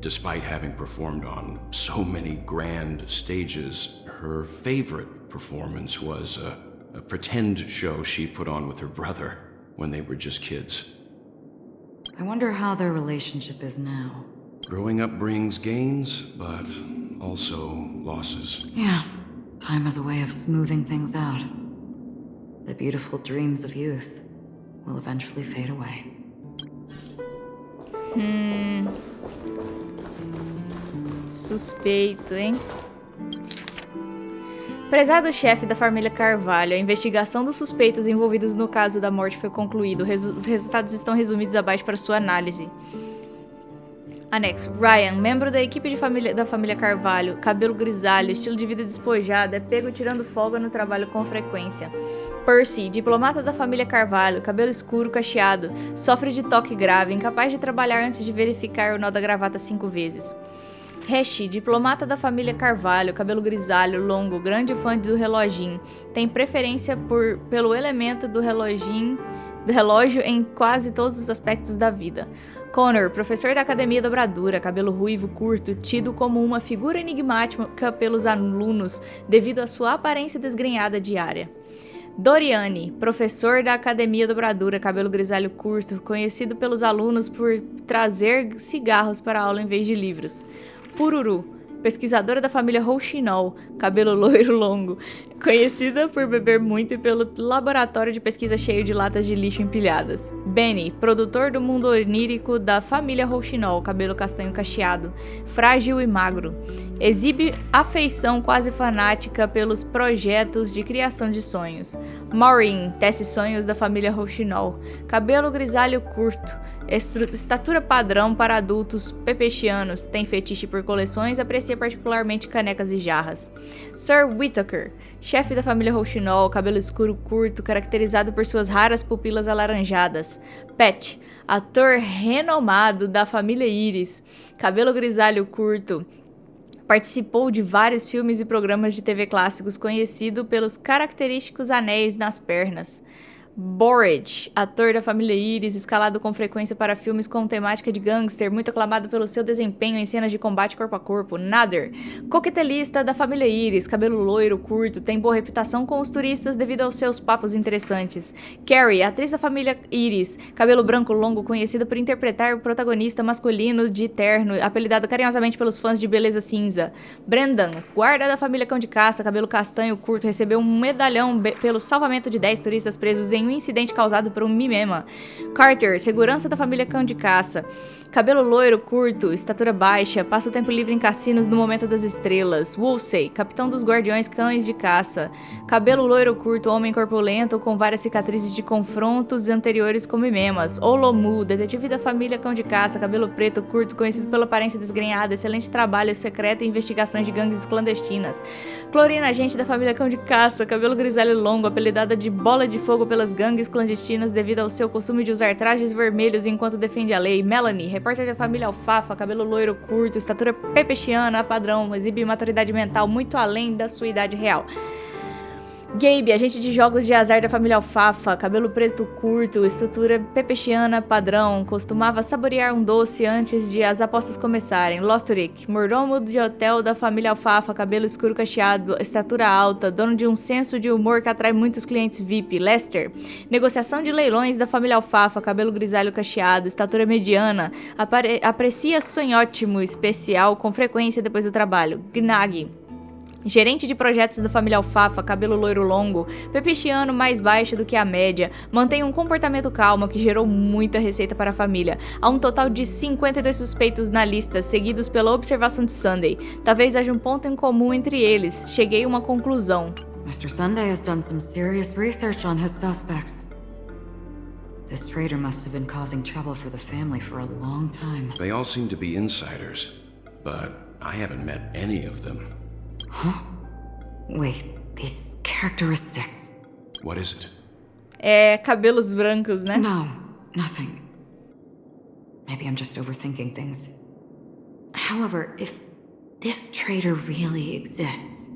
despite having performed on so many grand stages, her favorite performance was a pretend show she put on with her brother when they were just kids. I wonder how their relationship is now. Growing up brings gains, but also losses. Yeah, time has a way of smoothing things out. The beautiful dreams of youth will eventually fade away. Suspeito, hein? Prezado chefe da família Carvalho, a investigação dos suspeitos envolvidos no caso da morte foi concluída. Os resultados estão resumidos abaixo para sua análise. Anexo. Ryan, membro da equipe da família Carvalho, cabelo grisalho, estilo de vida despojado, é pego tirando folga no trabalho com frequência. Percy, diplomata da família Carvalho, cabelo escuro cacheado, sofre de toque grave, incapaz de trabalhar antes de verificar o nó da gravata 5 vezes. Hashi, diplomata da família Carvalho, cabelo grisalho, longo, grande fã do reloginho, tem preferência pelo elemento do relógio em quase todos os aspectos da vida. Connor, professor da Academia Dobradura, cabelo ruivo curto, tido como uma figura enigmática pelos alunos devido à sua aparência desgrenhada diária. Doriane, professor da Academia Dobradura, cabelo grisalho curto, conhecido pelos alunos por trazer cigarros para a aula em vez de livros. Pururu, pesquisadora da família Rouxinol, cabelo loiro longo, conhecida por beber muito e pelo laboratório de pesquisa cheio de latas de lixo empilhadas. Benny, produtor do mundo onírico da família Rouxinol, cabelo castanho cacheado, frágil e magro. Exibe afeição quase fanática pelos projetos de criação de sonhos. Maureen, tece sonhos da família Rouxinol, cabelo grisalho curto, estatura padrão para adultos pepechianos, tem fetiche por coleções, aprecia particularmente canecas e jarras. Sir Whittaker, chefe da família Rouxinol, cabelo escuro curto, caracterizado por suas raras pupilas alaranjadas. Pat, ator renomado da família Iris, cabelo grisalho curto, participou de vários filmes e programas de TV clássicos, conhecido pelos característicos anéis nas pernas. Borage, ator da família Iris, escalado com frequência para filmes com temática de gangster, muito aclamado pelo seu desempenho em cenas de combate corpo a corpo. Nader, coquetelista da família Iris, cabelo loiro, curto, tem boa reputação com os turistas devido aos seus papos interessantes. Carrie, atriz da família Iris, cabelo branco longo, conhecida por interpretar o protagonista masculino de terno, apelidado carinhosamente pelos fãs de beleza cinza. Brendan, guarda da família Cão de Caça, cabelo castanho curto, recebeu um medalhão pelo salvamento de 10 turistas presos em um incidente causado por um mimema. Carter, segurança da família Cão de Caça, cabelo loiro curto, estatura baixa, passa o tempo livre em cassinos no momento das estrelas. Woolsey, capitão dos guardiões Cães de Caça, cabelo loiro curto, homem corpulento com várias cicatrizes de confrontos anteriores com mimemas. Olomu, detetive da família Cão de Caça, cabelo preto curto, conhecido pela aparência desgrenhada, excelente trabalho secreto e investigações de gangues clandestinas. Clorina, agente da família Cão de Caça, cabelo grisalho longo, apelidada de Bola de Fogo pelas gangues clandestinas devido ao seu costume de usar trajes vermelhos enquanto defende a lei. Melanie, repórter da família Alfafa, cabelo loiro curto, estatura pepechiana padrão, exibe maturidade mental muito além da sua idade real. Gabe, agente de jogos de azar da família Alfafa, cabelo preto curto, estrutura pepechiana padrão, costumava saborear um doce antes de as apostas começarem. Lothric, mordomo de hotel da família Alfafa, cabelo escuro cacheado, estatura alta, dono de um senso de humor que atrai muitos clientes VIP. Lester, negociação de leilões da família Alfafa, cabelo grisalho cacheado, estatura mediana, aprecia sonhótimo especial com frequência depois do trabalho. Gnag, gerente de projetos da família Alfafa, cabelo loiro longo, pepechiano mais baixo do que a média, mantém um comportamento calmo que gerou muita receita para a família. Há um total de 52 suspeitos na lista, seguidos pela observação de Sunday. Talvez haja um ponto em comum entre eles. Cheguei a uma conclusão. Mr. Sunday has done some serious research on his suspects. This traitor must have been causing trouble for the family for a long time. They all seem to be insiders, but I haven't met any of them. Huh? Wait, these characteristics. What is it? É cabelos brancos, né? No, nothing. Maybe I'm just overthinking things. However, if this traitor really exists,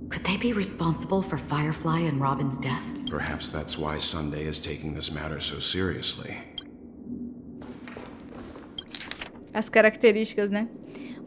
could they be responsible for Firefly and Robin's deaths? Perhaps that's why Sunday is taking this matter so seriously. As características, né?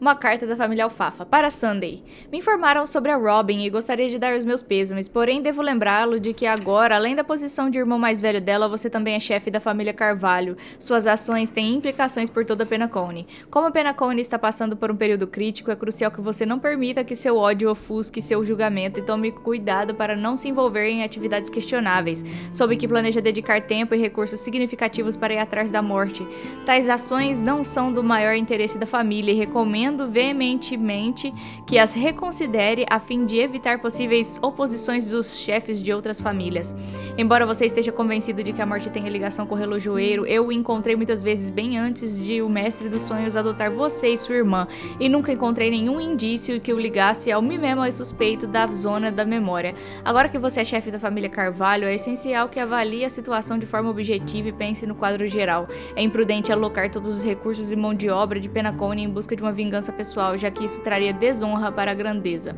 Uma carta da família Alfafa. Para Sunday. Me informaram sobre a Robin e gostaria de dar os meus pêsames, porém devo lembrá-lo de que agora, além da posição de irmão mais velho dela, você também é chefe da família Carvalho. Suas ações têm implicações por toda a Penacony. Como a Penacony está passando por um período crítico, é crucial que você não permita que seu ódio ofusque seu julgamento e tome cuidado para não se envolver em atividades questionáveis. Soube que planeja dedicar tempo e recursos significativos para ir atrás da morte. Tais ações não são do maior interesse da família e recomendo veementemente que as reconsidere a fim de evitar possíveis oposições dos chefes de outras famílias. Embora você esteja convencido de que a morte tenha ligação com o relojoeiro, eu o encontrei muitas vezes bem antes de o mestre dos sonhos adotar você e sua irmã, e nunca encontrei nenhum indício que o ligasse ao mimema suspeito da zona da memória. Agora que você é chefe da família Carvalho, é essencial que avalie a situação de forma objetiva e pense no quadro geral. É imprudente alocar todos os recursos e mão de obra de Penacony em busca de uma vingança pessoal, já que isso traria desonra para a grandeza.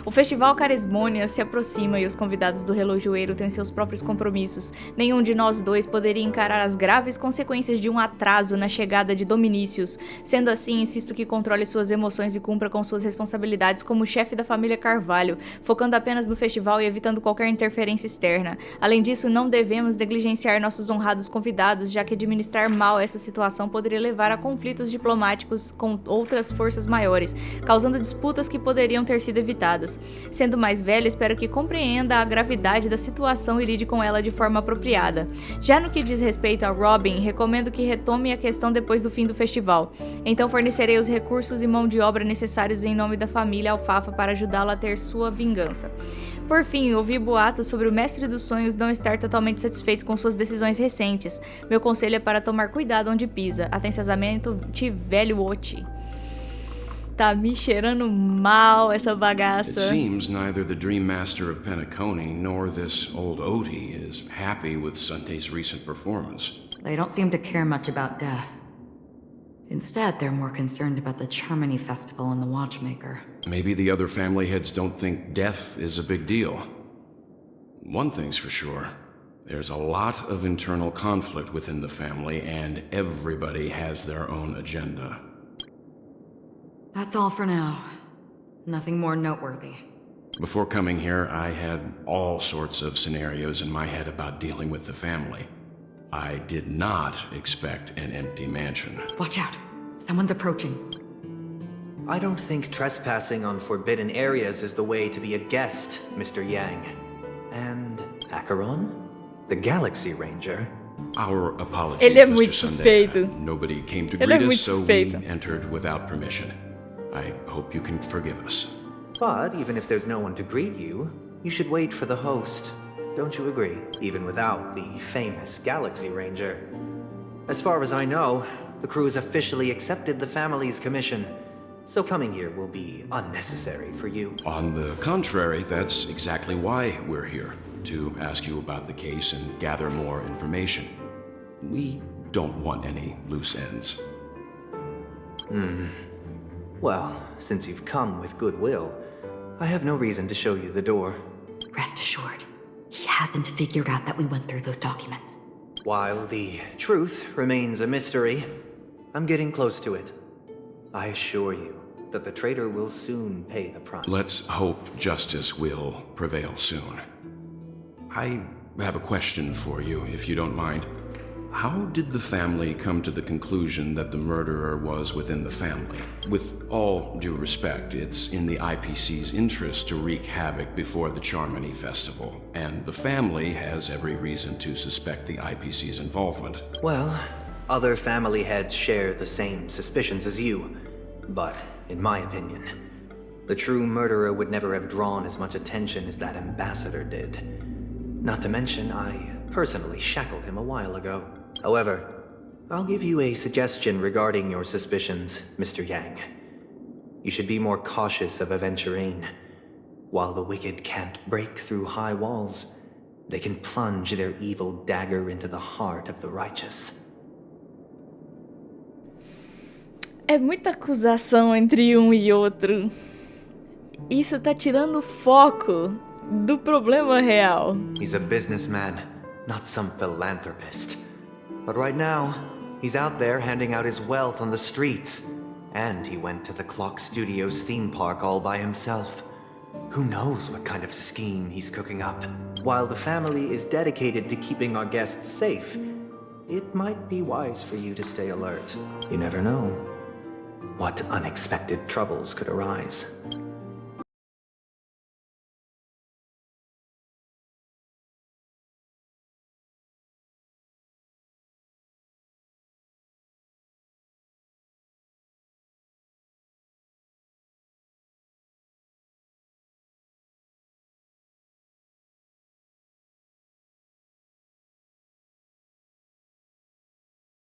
O festival Carismônia se aproxima e os convidados do relojoeiro têm seus próprios compromissos. Nenhum de nós dois poderia encarar as graves consequências de um atraso na chegada de Dominícios. Sendo assim, insisto que controle suas emoções e cumpra com suas responsabilidades como chefe da família Carvalho, focando apenas no festival e evitando qualquer interferência externa. Além disso, não devemos negligenciar nossos honrados convidados, já que administrar mal essa situação poderia levar a conflitos diplomáticos com outras forças maiores, causando disputas que poderiam ter sido evitadas. Sendo mais velho, espero que compreenda a gravidade da situação e lide com ela de forma apropriada. Já no que diz respeito a Robin, recomendo que retome a questão depois do fim do festival. Então fornecerei os recursos e mão de obra necessários em nome da família Alfafa para ajudá-la a ter sua vingança. Por fim, ouvi boatos sobre o Mestre dos Sonhos não estar totalmente satisfeito com suas decisões recentes. Meu conselho é para tomar cuidado onde pisa. Atenciosamente, Velho Oti. Tá me cheirando mal essa bagaça. It seems neither the Dream Master of Penacony nor this old Oti is happy with Sunte's recent performance. They don't seem to care much about death. Instead, they're more concerned about the Charmony Festival and the Watchmaker. Maybe the other family heads don't think death is a big deal. One thing's for sure. There's a lot of internal conflict within the family, and everybody has their own agenda. That's all for now. Nothing more noteworthy. Before coming here, I had all sorts of scenarios in my head about dealing with the family. I did not expect an empty mansion. Watch out. Someone's approaching. I don't think trespassing on forbidden areas is the way to be a guest, Mr. Yang. And Acheron? The Galaxy Ranger? Our apologies, Ele é Mr. muito Sunday. suspeito. Nobody came to Ele é greet us, muito so suspeito. we entered without permission. I hope you can forgive us. But even if there's no one to greet you, you should wait for the host. Don't you agree? Even without the famous Galaxy Ranger. As far as I know, the crew has officially accepted the family's commission, so coming here will be unnecessary for you. On the contrary, that's exactly why we're here, to ask you about the case and gather more information. We don't want any loose ends. Well, since you've come with goodwill, I have no reason to show you the door. Rest assured, he hasn't figured out that we went through those documents. While the truth remains a mystery, I'm getting close to it. I assure you that the traitor will soon pay the price. Let's hope justice will prevail soon. I have a question for you, if you don't mind. How did the family come to the conclusion that the murderer was within the family? With all due respect, it's in the IPC's interest to wreak havoc before the Charmony Festival, and the family has every reason to suspect the IPC's involvement. Well, other family heads share the same suspicions as you, but in my opinion, the true murderer would never have drawn as much attention as that ambassador did. Not to mention, I personally shackled him a while ago. However, I'll give you a suggestion regarding your suspicions, Mr. Yang. You should be more cautious of aventurine. While the wicked can't break through high walls, they can plunge their evil dagger into the heart of the righteous. É muita acusação entre um e outro. Isso tá tirando o foco do problema real. He's a businessman, not some philanthropist. But right now, he's out there handing out his wealth on the streets. And he went to the Clock Studios theme park all by himself. Who knows what kind of scheme he's cooking up? While the family is dedicated to keeping our guests safe, it might be wise for you to stay alert. You never know what unexpected troubles could arise.